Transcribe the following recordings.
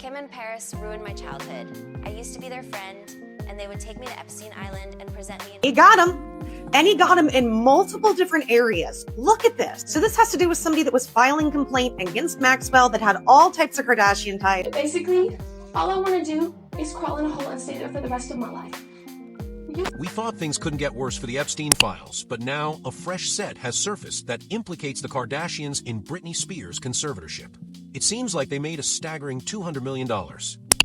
Kim and Paris ruined my childhood. I used to be their friend, and they would take me to Epstein Island and present me. He got him. And he got him in multiple different areas. Look at this. So this has to do with somebody that was filing complaint against Maxwell that had all types of Kardashian ties. Basically, all I want to do is crawl in a hole and stay there for the rest of my life. We thought things couldn't get worse for the Epstein files, but now a fresh set has surfaced that implicates the Kardashians in Britney Spears' conservatorship. It seems like they made a staggering $200 million.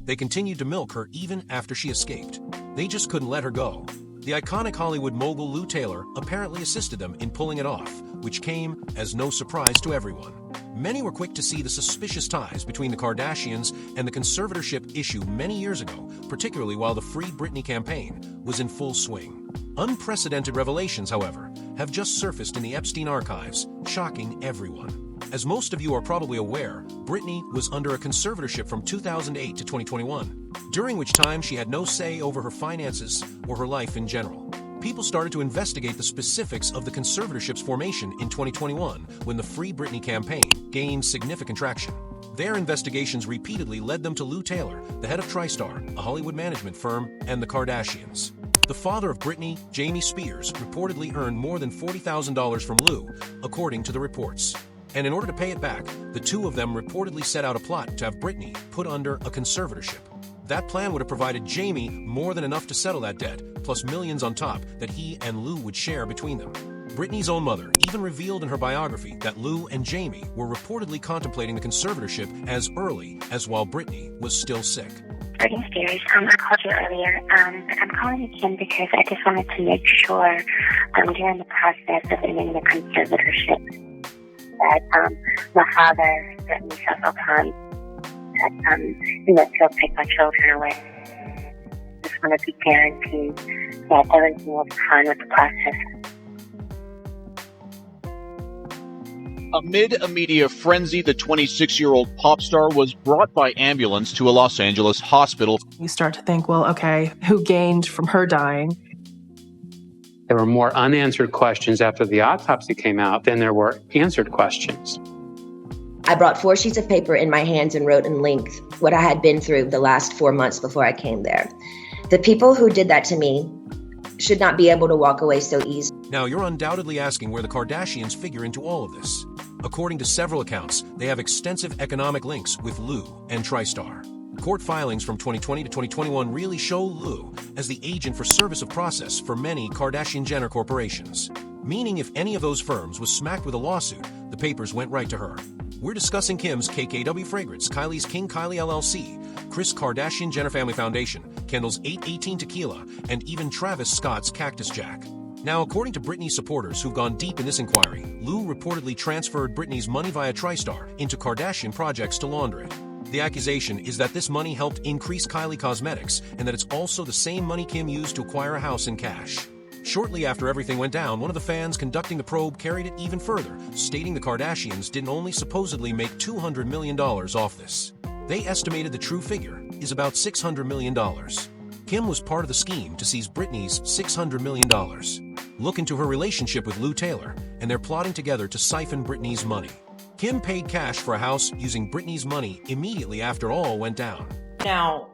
They continued to milk her even after she escaped. They just couldn't let her go. The iconic Hollywood mogul Lou Taylor apparently assisted them in pulling it off, which came as no surprise to everyone. Many were quick to see the suspicious ties between the Kardashians and the conservatorship issue many years ago, particularly while the Free Britney campaign was in full swing. Unprecedented revelations, however, have just surfaced in the Epstein archives, shocking everyone. As most of you are probably aware, Britney was under a conservatorship from 2008 to 2021, during which time she had no say over her finances or her life in general. People started to investigate the specifics of the conservatorship's formation in 2021 when the Free Britney campaign gained significant traction. Their investigations repeatedly led them to Lou Taylor, the head of TriStar, a Hollywood management firm, and the Kardashians. The father of Britney, Jamie Spears, reportedly earned more than $40,000 from Lou, according to the reports. And in order to pay it back, the two of them reportedly set out a plot to have Britney put under a conservatorship. That plan would have provided Jamie more than enough to settle that debt, plus millions on top that he and Lou would share between them. Britney's own mother even revealed in her biography that Lou and Jamie were reportedly contemplating the conservatorship as early as while Britney was still sick. Britney Spears, I called you earlier. I'm calling you again because I just wanted to make sure during the process of ending the conservatorship that my father threatened me several times that he'll take my children away. I just want to be guaranteed that everything will be fine with the process. Amid a media frenzy, the 26-year-old pop star was brought by ambulance to a Los Angeles hospital. You start to think, well, okay, who gained from her dying? There were more unanswered questions after the autopsy came out than there were answered questions. I brought 4 sheets of paper in my hands and wrote in length what I had been through the last 4 months before I came there. The people who did that to me should not be able to walk away so easily. Now, you're undoubtedly asking where the Kardashians figure into all of this. According to several accounts, they have extensive economic links with Lou and TriStar. Court filings from 2020 to 2021 really show Lou as the agent for service of process for many Kardashian-Jenner corporations. Meaning if any of those firms was smacked with a lawsuit, the papers went right to her. We're discussing Kim's KKW Fragrance, Kylie's King Kylie LLC, Kris Kardashian Jenner Family Foundation, Kendall's 818 Tequila, and even Travis Scott's Cactus Jack. Now, according to Britney's supporters who've gone deep in this inquiry, Lou reportedly transferred Britney's money via TriStar into Kardashian projects to launder it. The accusation is that this money helped increase Kylie Cosmetics and that it's also the same money Kim used to acquire a house in cash. Shortly after everything went down, one of the fans conducting the probe carried it even further, stating the Kardashians didn't only supposedly make $200 million off this. They estimated the true figure is about $600 million. Kim was part of the scheme to seize Britney's $600 million. Look into her relationship with Lou Taylor, and they're plotting together to siphon Britney's money. Kim paid cash for a house using Britney's money immediately after all went down. Now,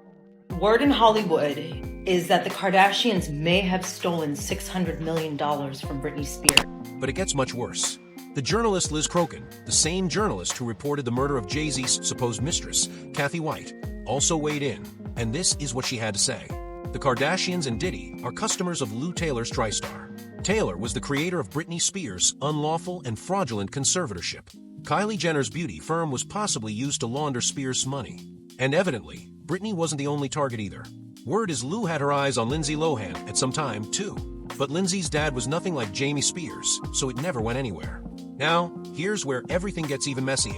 word in Hollywood is that the Kardashians may have stolen $600 million from Britney Spears. But it gets much worse. The journalist Liz Crokin, the same journalist who reported the murder of Jay-Z's supposed mistress, Kathy White, also weighed in, and this is what she had to say. The Kardashians and Diddy are customers of Lou Taylor's TriStar. Taylor was the creator of Britney Spears' unlawful and fraudulent conservatorship. Kylie Jenner's beauty firm was possibly used to launder Spears' money. And evidently, Britney wasn't the only target either. Word is Lou had her eyes on Lindsay Lohan at some time, too. But Lindsay's dad was nothing like Jamie Spears, so it never went anywhere. Now, here's where everything gets even messier.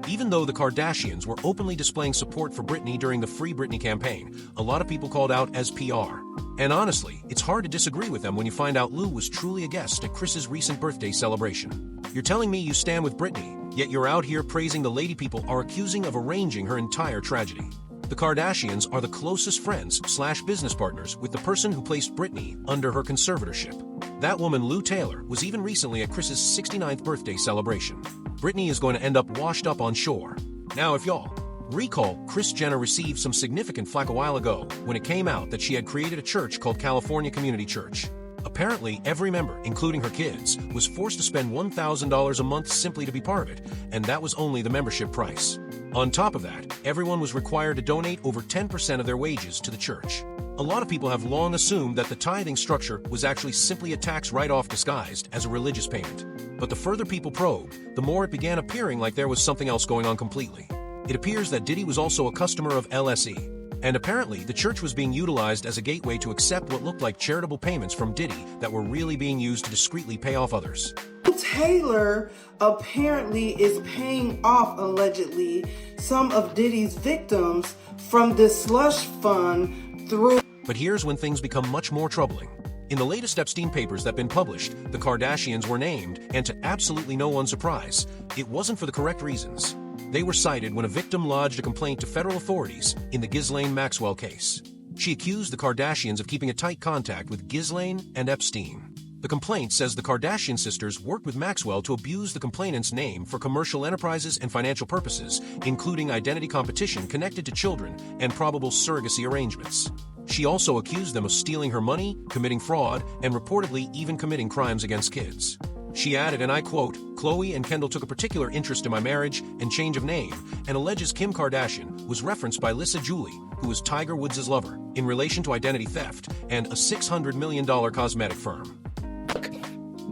Even though the Kardashians were openly displaying support for Britney during the Free Britney campaign, a lot of people called out as PR. And honestly, it's hard to disagree with them when you find out Lou was truly a guest at Kris's recent birthday celebration. You're telling me you stand with Britney, yet you're out here praising the lady people are accusing of arranging her entire tragedy. The Kardashians are the closest friends/business partners with the person who placed Britney under her conservatorship. That woman, Lou Taylor, was even recently at Kris's 69th birthday celebration. Britney is going to end up washed up on shore. Now, if y'all Recall, Kris Jenner received some significant flack a while ago when it came out that she had created a church called California Community Church. Apparently, every member, including her kids, was forced to spend $1,000 a month simply to be part of it, and that was only the membership price. On top of that, everyone was required to donate over 10% of their wages to the church. A lot of people have long assumed that the tithing structure was actually simply a tax write-off disguised as a religious payment. But the further people probed, the more it began appearing like there was something else going on completely. It appears that Diddy was also a customer of LSE. And apparently, the church was being utilized as a gateway to accept what looked like charitable payments from Diddy that were really being used to discreetly pay off others. Taylor apparently is paying off, allegedly, some of Diddy's victims from this slush fund through... But here's when things become much more troubling. In the latest Epstein papers that have been published, the Kardashians were named, and to absolutely no one's surprise, it wasn't for the correct reasons. They were cited when a victim lodged a complaint to federal authorities in the Ghislaine Maxwell case. She accused the Kardashians of keeping a tight contact with Ghislaine and Epstein. The complaint says the Kardashian sisters worked with Maxwell to abuse the complainant's name for commercial enterprises and financial purposes, including identity competition connected to children and probable surrogacy arrangements. She also accused them of stealing her money, committing fraud, and reportedly even committing crimes against kids. She added, and I quote, "Khloe and Kendall took a particular interest in my marriage and change of name, and alleges Kim Kardashian was referenced by Lisa Julie, who is Tiger Woods' lover, in relation to identity theft and a $600 million cosmetic firm."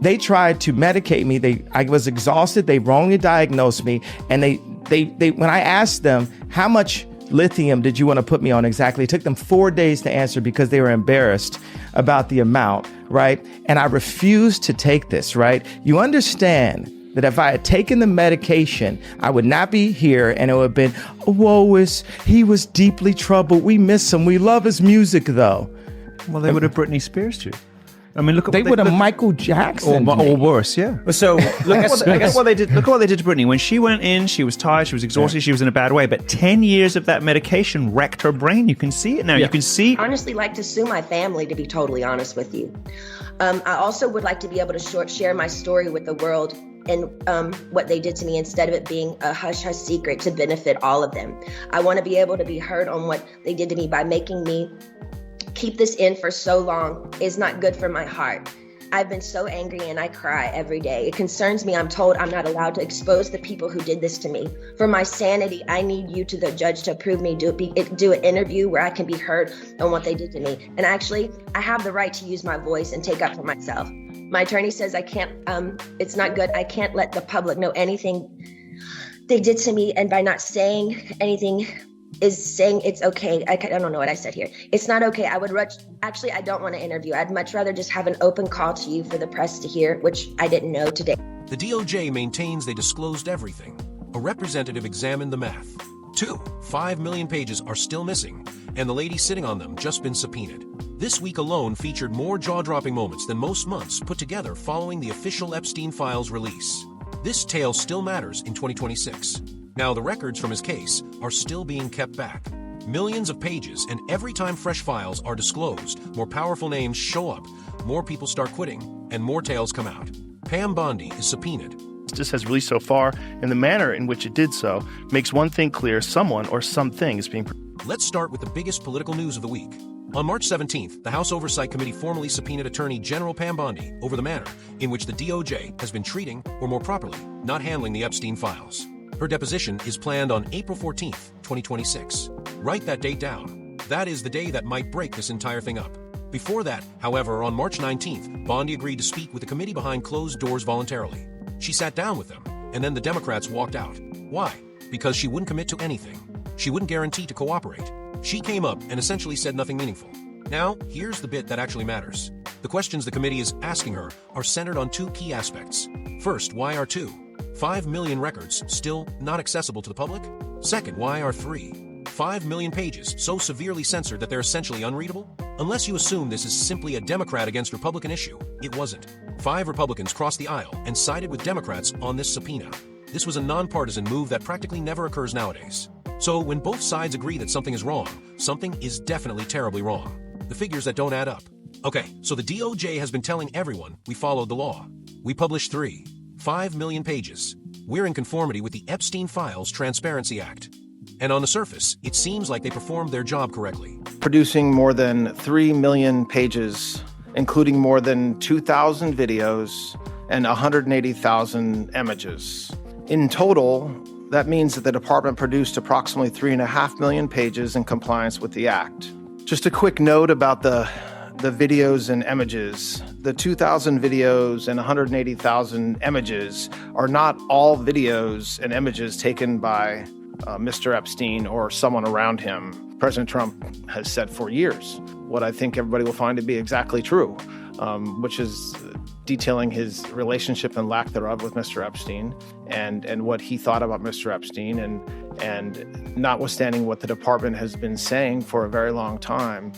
They tried to medicate me. I was exhausted. They wrongly diagnosed me. And they when I asked them, how much lithium did you want to put me on exactly? It took them 4 days to answer because they were embarrassed about the amount, right? And I refused to take this, right? You understand that if I had taken the medication, I would not be here, and it would have been, he was deeply troubled. We miss him. We love his music, though. Well, they would have Britney Spears too. I mean, look. They would have Michael Jackson, or worse, yeah. So look at what they did. Look at what they did to Britney. When she went in, she was tired, she was exhausted, she was in a bad way. But 10 years of that medication wrecked her brain. You can see it now. You can see. Honestly, like to sue my family, to be totally honest with you. I also would like to be able to share my story with the world and what they did to me, instead of it being a hush-hush secret to benefit all of them. I want to be able to be heard on what they did to me. By making me keep this in for so long is not good for my heart. I've been so angry and I cry every day. It concerns me. I'm told I'm not allowed to expose the people who did this to me. For my sanity, I need you to the judge to approve me, do an interview where I can be heard on what they did to me. And actually, I have the right to use my voice and take up for myself. My attorney says I can't, it's not good. I can't let the public know anything they did to me. And by not saying anything is saying it's okay. I don't know what I said here. It's not okay. I don't want to interview. I'd much rather just have an open call to you for the press to hear, which I didn't know today. The DOJ maintains they disclosed everything. A representative examined the math. 5 million pages are still missing, and the lady sitting on them just been subpoenaed. This week alone featured more jaw-dropping moments than most months put together following the official Epstein files release. This tale still matters in 2026. Now, the records from his case are still being kept back. Millions of pages, and every time fresh files are disclosed, more powerful names show up, more people start quitting, and more tales come out. Pam Bondi is subpoenaed. Justice has released so far, and the manner in which it did so makes one thing clear: someone or something is being... Let's start with the biggest political news of the week. On March 17th, the House Oversight Committee formally subpoenaed Attorney General Pam Bondi over the manner in which the DOJ has been treating, or more properly, not handling the Epstein files. Her deposition is planned on April 14th, 2026. Write that date down. That is the day that might break this entire thing up. Before that, however, on March 19th, Bondi agreed to speak with the committee behind closed doors voluntarily. She sat down with them, and then the Democrats walked out. Why? Because she wouldn't commit to anything. She wouldn't guarantee to cooperate. She came up and essentially said nothing meaningful. Now, here's the bit that actually matters. The questions the committee is asking her are centered on two key aspects. First, why are 5 million records still not accessible to the public? Second, why are 5 million pages so severely censored that they're essentially unreadable? Unless you assume this is simply a Democrat against Republican issue, it wasn't. 5 Republicans crossed the aisle and sided with Democrats on this subpoena. This was a nonpartisan move that practically never occurs nowadays. So when both sides agree that something is wrong, something is definitely terribly wrong. The figures that don't add up. Okay, so the DOJ has been telling everyone we followed the law. We published 5 million pages. We're in conformity with the Epstein Files Transparency Act. And on the surface, it seems like they performed their job correctly. Producing more than 3 million pages, including more than 2,000 videos and 180,000 images. In total, that means that the department produced approximately 3.5 million pages in compliance with the Act. Just a quick note about the videos and images. The 2,000 videos and 180,000 images are not all videos and images taken by Mr. Epstein or someone around him. President Trump has said for years what I think everybody will find to be exactly true, which is detailing his relationship and lack thereof with Mr. Epstein and what he thought about Mr. Epstein. And notwithstanding what the department has been saying for a very long time,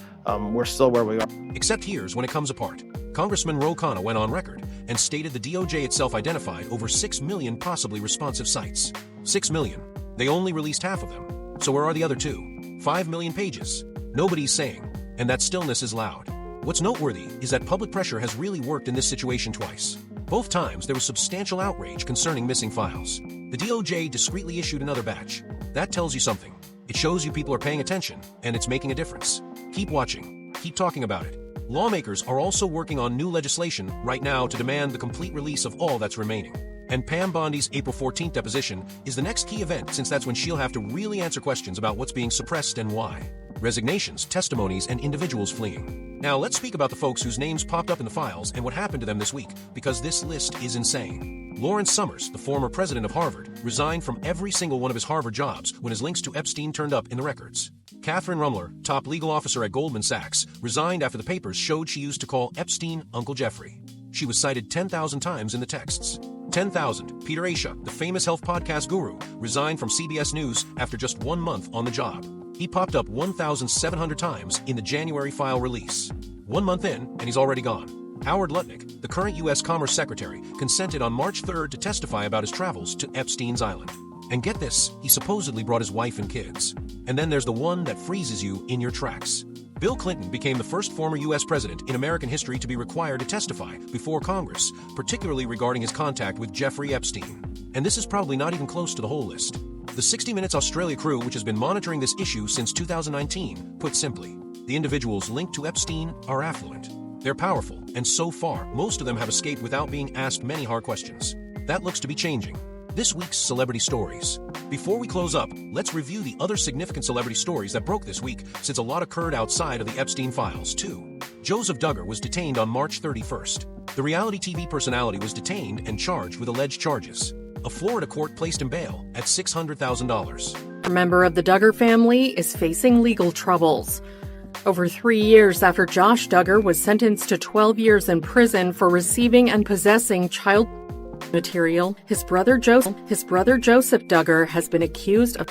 we're still where we are. Except here's when it comes apart. Congressman Ro Khanna went on record and stated the DOJ itself identified over 6 million possibly responsive sites. 6 million. They only released half of them. So where are the other 2? 5 million pages. Nobody's saying. And that stillness is loud. What's noteworthy is that public pressure has really worked in this situation twice. Both times there was substantial outrage concerning missing files. The DOJ discreetly issued another batch. That tells you something. It shows you people are paying attention, and it's making a difference. Keep watching. Keep talking about it. Lawmakers are also working on new legislation right now to demand the complete release of all that's remaining. And Pam Bondi's April 14th deposition is the next key event, since that's when she'll have to really answer questions about what's being suppressed and why. Resignations, testimonies, and individuals fleeing. Now let's speak about the folks whose names popped up in the files and what happened to them this week, because this list is insane. Lawrence Summers, the former president of Harvard, resigned from every single one of his Harvard jobs when his links to Epstein turned up in the records. Catherine Rumler, top legal officer at Goldman Sachs, resigned after the papers showed she used to call Epstein Uncle Jeffrey. She was cited 10,000 times in the texts. 10,000. Peter Asha, the famous health podcast guru, resigned from CBS News after just 1 month on the job. He popped up 1,700 times in the January file release. 1 month in, and he's already gone. Howard Lutnick, the current U.S. Commerce Secretary, consented on March 3rd to testify about his travels to Epstein's Island. And get this, he supposedly brought his wife and kids. And then there's the one that freezes you in your tracks. Bill Clinton became the first former U.S. president in American history to be required to testify before Congress, particularly regarding his contact with Jeffrey Epstein. And this is probably not even close to the whole list. The 60 Minutes Australia crew, which has been monitoring this issue since 2019, put simply, the individuals linked to Epstein are affluent. They're powerful, and so far, most of them have escaped without being asked many hard questions. That looks to be changing. This week's Celebrity Stories. Before we close up, let's review the other significant celebrity stories that broke this week, since a lot occurred outside of the Epstein files, too. Joseph Duggar was detained on March 31st. The reality TV personality was detained and charged with alleged charges. A Florida court placed him bail at $600,000. A member of the Duggar family is facing legal troubles. Over 3 years after Josh Duggar was sentenced to 12 years in prison for receiving and possessing child material, his brother Joseph Duggar has been accused of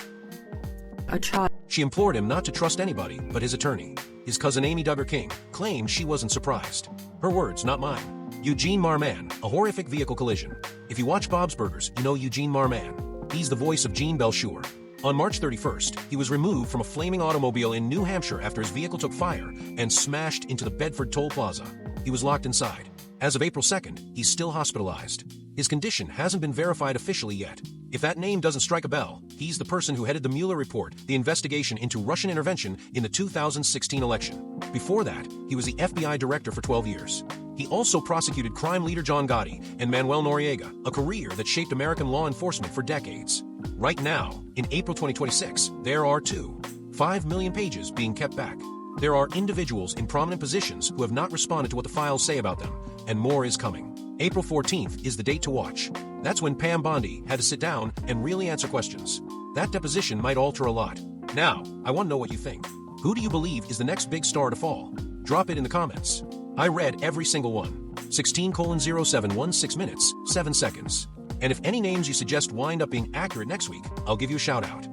a child. She implored him not to trust anybody but his attorney. His cousin Amy Duggar King claimed she wasn't surprised. Her words, not mine. Eugene Marman, a horrific vehicle collision. If you watch Bob's Burgers, you know Eugene Marman. He's the voice of Gene Belshore. On March 31st, he was removed from a flaming automobile in New Hampshire after his vehicle took fire and smashed into the Bedford Toll Plaza. He was locked inside. As of April 2nd, he's still hospitalized. His condition hasn't been verified officially yet. If that name doesn't strike a bell, he's the person who headed the Mueller report, the investigation into Russian intervention in the 2016 election. Before that, he was the FBI director for 12 years. He also prosecuted crime leader John Gotti and Manuel Noriega, a career that shaped American law enforcement for decades. Right now, in April 2026, there are 5 million pages being kept back. There are individuals in prominent positions who have not responded to what the files say about them, and more is coming. April 14th is the date to watch. That's when Pam Bondi had to sit down and really answer questions. That deposition might alter a lot. Now, I want to know what you think. Who do you believe is the next big star to fall? Drop it in the comments. I read every single one. 16:07 minutes, 7 seconds. And if any names you suggest wind up being accurate next week, I'll give you a shout out.